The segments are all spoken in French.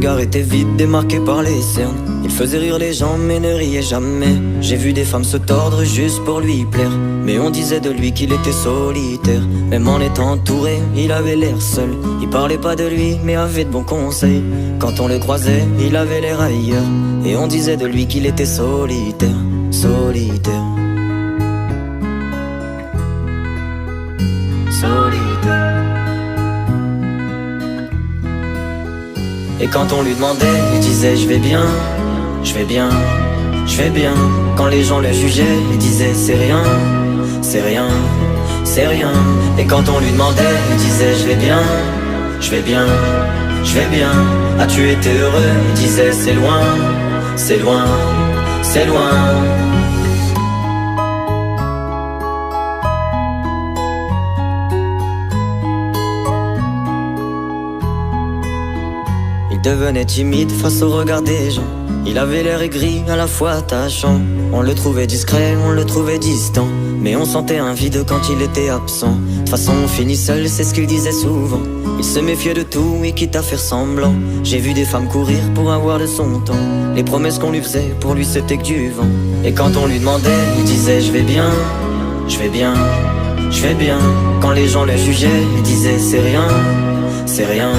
regard était vide, démarqué par les cernes. Il faisait rire les gens mais ne riait jamais. J'ai vu des femmes se tordre juste pour lui plaire, mais on disait de lui qu'il était solitaire. Même en étant entouré, il avait l'air seul. Il parlait pas de lui mais avait de bons conseils. Quand on le croisait, il avait l'air ailleurs, et on disait de lui qu'il était solitaire. Solitaire. Solitaire. Et quand on lui demandait, il disait je vais bien, je vais bien, je vais bien. Quand les gens le jugeaient, il disait c'est rien, c'est rien, c'est rien. Et quand on lui demandait, il disait je vais bien, je vais bien, je vais bien. As-tu été heureux? Il disait c'est loin, c'est loin, c'est loin. Il devenait timide face au regard des gens. Il avait l'air aigri, à la fois attachant. On le trouvait discret, on le trouvait distant, mais on sentait un vide quand il était absent. De toute façon on finit seul, c'est ce qu'il disait souvent. Il se méfiait de tout et quitte à faire semblant. J'ai vu des femmes courir pour avoir de son temps. Les promesses qu'on lui faisait, pour lui c'était que du vent. Et quand on lui demandait, il disait je vais bien, je vais bien, je vais bien. Quand les gens le jugeaient, il disait c'est rien, c'est rien,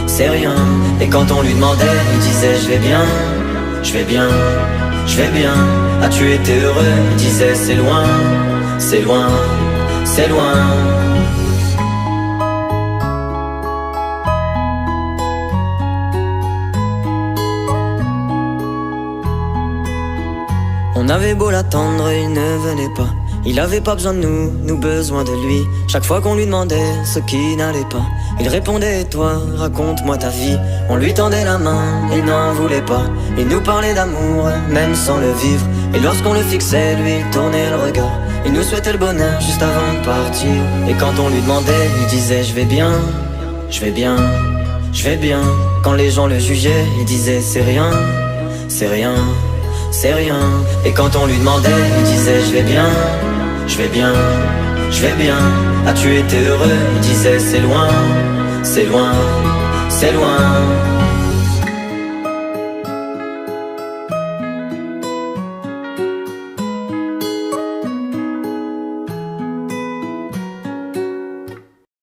c'est rien. Et quand on lui demandait, il disait je vais bien, je vais bien, je vais bien. As-tu été heureux? Il disait c'est loin, c'est loin, c'est loin. On avait beau l'attendre, il ne venait pas. Il avait pas besoin de nous, nous besoin de lui. Chaque fois qu'on lui demandait ce qui n'allait pas, il répondait toi, raconte-moi ta vie. On lui tendait la main, il n'en voulait pas. Il nous parlait d'amour, même sans le vivre. Et lorsqu'on le fixait, lui, il tournait le regard. Il nous souhaitait le bonheur juste avant de partir. Et quand on lui demandait, il disait je vais bien, je vais bien, je vais bien. Quand les gens le jugeaient, il disait c'est rien, c'est rien, c'est rien. Et quand on lui demandait, il disait je vais bien, je vais bien, je vais bien. As-tu été heureux? Il disait c'est loin, c'est loin, c'est loin.